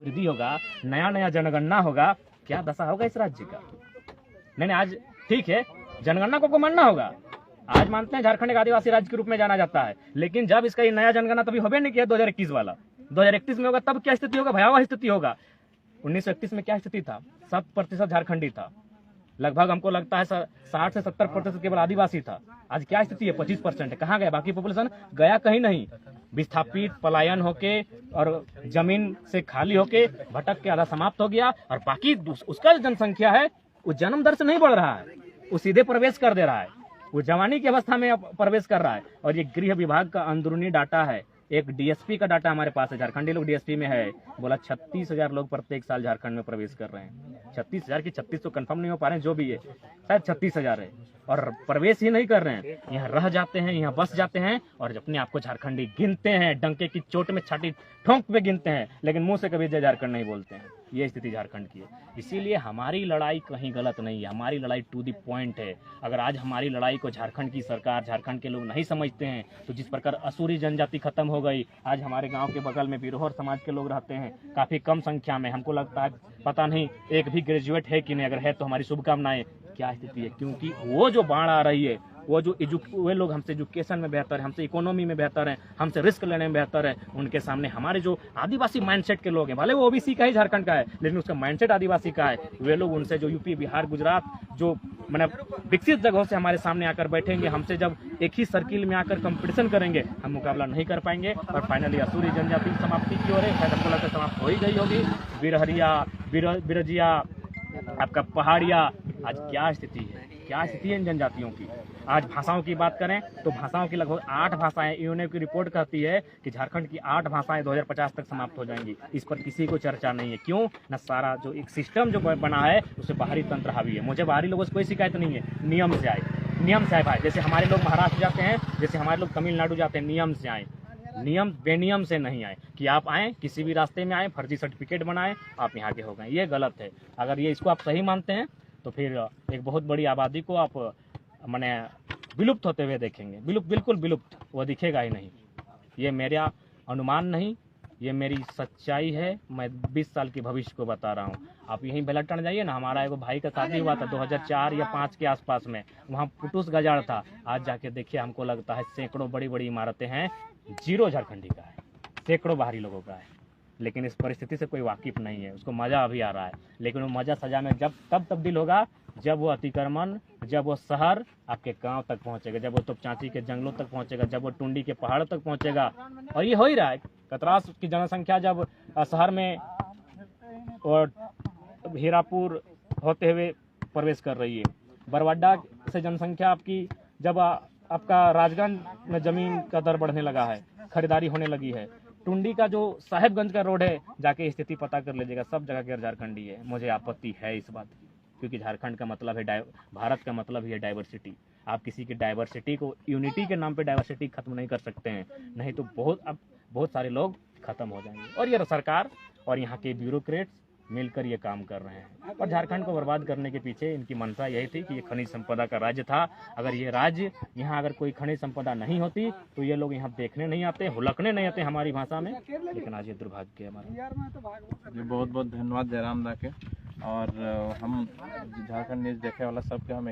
वृद्धि होगा, नया नया जनगणना होगा, क्या दशा होगा इस राज्य का। नहीं, आज ठीक है, जनगणना को मानना होगा। आज मानते हैं झारखंड एक आदिवासी राज्य के रूप में जाना जाता है, लेकिन जब इसका ये नया जनगणना तभी होबे नहीं किया 2021 वाला, 2031 में होगा तब क्या स्थिति होगा, भयावह स्थिति होगा। 1931 में क्या स्थिति था, 7% झारखंडी था, लगभग हमको लगता है 60 से 70% केवल आदिवासी था। आज क्या स्थिति है, 25% है। कहाँ गया बाकी पॉपुलेशन, गया कहीं नहीं, विस्थापित पलायन होके और जमीन से खाली होके भटक के आधा समाप्त हो गया। और बाकी उसका जो जनसंख्या है वो जन्म दर से नहीं बढ़ रहा है, वो सीधे प्रवेश कर दे रहा है, वो जवानी की अवस्था में प्रवेश कर रहा है। और ये गृह विभाग का अंदरूनी डाटा है, एक डीएसपी का डाटा हमारे पास है, झारखंडी लोग डीएसपी में है, बोला 36,000 लोग प्रत्येक साल झारखंड में प्रवेश कर रहे हैं। 36,000 की 36 तो कंफर्म नहीं हो पा रहे हैं, जो भी है शायद 36,000 है, और प्रवेश ही नहीं कर रहे हैं, यहाँ रह जाते हैं, यहाँ बस जाते हैं और अपने आप को झारखंडी गिनते हैं, डंके की चोट में छाती ठोंक पे गिनते हैं, लेकिन मुंह से कभी जय झारखंड नहीं बोलते हैं। ये स्थिति झारखंड की है। इसीलिए हमारी लड़ाई कहीं गलत नहीं है, हमारी लड़ाई टू द पॉइंट है। अगर आज हमारी लड़ाई को झारखंड की सरकार, झारखंड के लोग नहीं समझते हैं, तो जिस प्रकार असुरी जनजाति खत्म हो गई, आज हमारे गांव के बगल में बिरहोर समाज के लोग रहते हैं काफी कम संख्या में, हमको लगता है पता नहीं एक भी ग्रेजुएट है कि नहीं, अगर है तो हमारी शुभकामनाएं। क्या स्थिति है, क्योंकि वो जो बाढ़ आ रही है, वो जो वे लोग हमसे एजुकेशन में बेहतर है, हमसे इकोनॉमी में बेहतर है, हमसे रिस्क लेने में बेहतर है, उनके सामने हमारे जो आदिवासी माइंडसेट के लोग हैं, भले वो ओबीसी का ही झारखंड का है, लेकिन उसका माइंडसेट आदिवासी का है, वे लोग उनसे जो यूपी बिहार गुजरात जो मतलब विकसित जगहों से हमारे सामने आकर बैठेंगे, हमसे जब एक ही सर्किल में आकर कंपटीशन करेंगे, हम मुकाबला नहीं कर पाएंगे। और फाइनली असुरी जनजाति समाप्ति की ओर है, शायद हमको लगता है समाप्त हो ही गई होगी। बिरहरिया, बिरजिया, आपका पहाड़िया, आज क्या स्थिति है, क्या स्थिति है इन जनजातियों की। आज भाषाओं की बात करें तो भाषाओं की लगभग 8 भाषाएं, यूनेस्को की रिपोर्ट कहती है कि झारखंड की 8 भाषाएं 2050 तक समाप्त हो जाएंगी। इस पर किसी को चर्चा नहीं है, क्यों न, सारा जो एक सिस्टम जो बना है उससे बाहरी तंत्र हावी है। मुझे बाहरी लोगों से कोई शिकायत नहीं है, नियम से आए, नियम से आए भाई। जैसे हमारे लोग महाराष्ट्र जाते हैं, जैसे हमारे लोग तमिलनाडु जाते हैं, नियम से आए, नियम बेनियम से नहीं आए कि आप आए किसी भी रास्ते में आए, फर्जी सर्टिफिकेट बनाए, आप यहाँ के हो गए। ये गलत है। अगर ये इसको आप सही मानते हैं तो फिर एक बहुत बड़ी आबादी को आप माने विलुप्त होते हुए देखेंगे, बिल्कुल विलुप्त, वो दिखेगा ही नहीं। ये मेरा अनुमान नहीं, ये मेरी सच्चाई है। मैं 20 साल के भविष्य को बता रहा हूँ। आप यहीं बेलटन जाइए ना, हमारा एक भाई का शादी हुआ था 2004 या 5 के आसपास में, वहाँ पुटुस गजाड़ था। आज जाके देखिए, हमको लगता है सैकड़ों बड़ी बड़ी इमारतें हैं, 0 झारखंडी का है, सैकड़ों बाहरी लोगों का है। लेकिन इस परिस्थिति से कोई वाकिफ नहीं है, उसको मजा अभी आ रहा है, लेकिन वो मजा सजा में जब तब तब्दील होगा जब वो अतिक्रमण, जब वो शहर आपके गांव तक पहुंचेगा, जब वो तोपचांची के जंगलों तक पहुंचेगा, जब वो टुंडी के पहाड़ों तक पहुंचेगा। और ये हो ही रहा है। कतरास की जनसंख्या जब शहर में और हीरापुर होते हुए प्रवेश कर रही है, बरवाडा से जनसंख्या आपकी जब आपका राजगंज में जमीन का दर बढ़ने लगा है, खरीदारी होने लगी है, टुंडी का जो साहेबगंज का रोड है, जाके स्थिति पता कर लीजिएगा, सब जगह गैर झारखंडी है। मुझे आपत्ति है इस बात की, क्योंकि झारखंड का मतलब है भारत का मतलब ही है डाइवर्सिटी। आप किसी की डाइवर्सिटी को यूनिटी के नाम पे डाइवर्सिटी खत्म नहीं कर सकते हैं, नहीं तो बहुत सारे लोग खत्म हो जाएंगे। और ये सरकार और यहाँ के ब्यूरोक्रेट्स मिलकर ये काम कर रहे हैं। और झारखंड को बर्बाद करने के पीछे इनकी मंशा यही थी कि ये खनिज संपदा का राज्य था। अगर ये राज्य यहाँ अगर कोई खनिज संपदा नहीं होती तो ये लोग यहाँ देखने नहीं आते, हुलकने नहीं आते हमारी भाषा में। लेकिन आज ये दुर्भाग्य है हमारा। बहुत बहुत धन्यवाद जयराम दा के। और हम झारखंड न्यूज़ देखे वाला सबके हम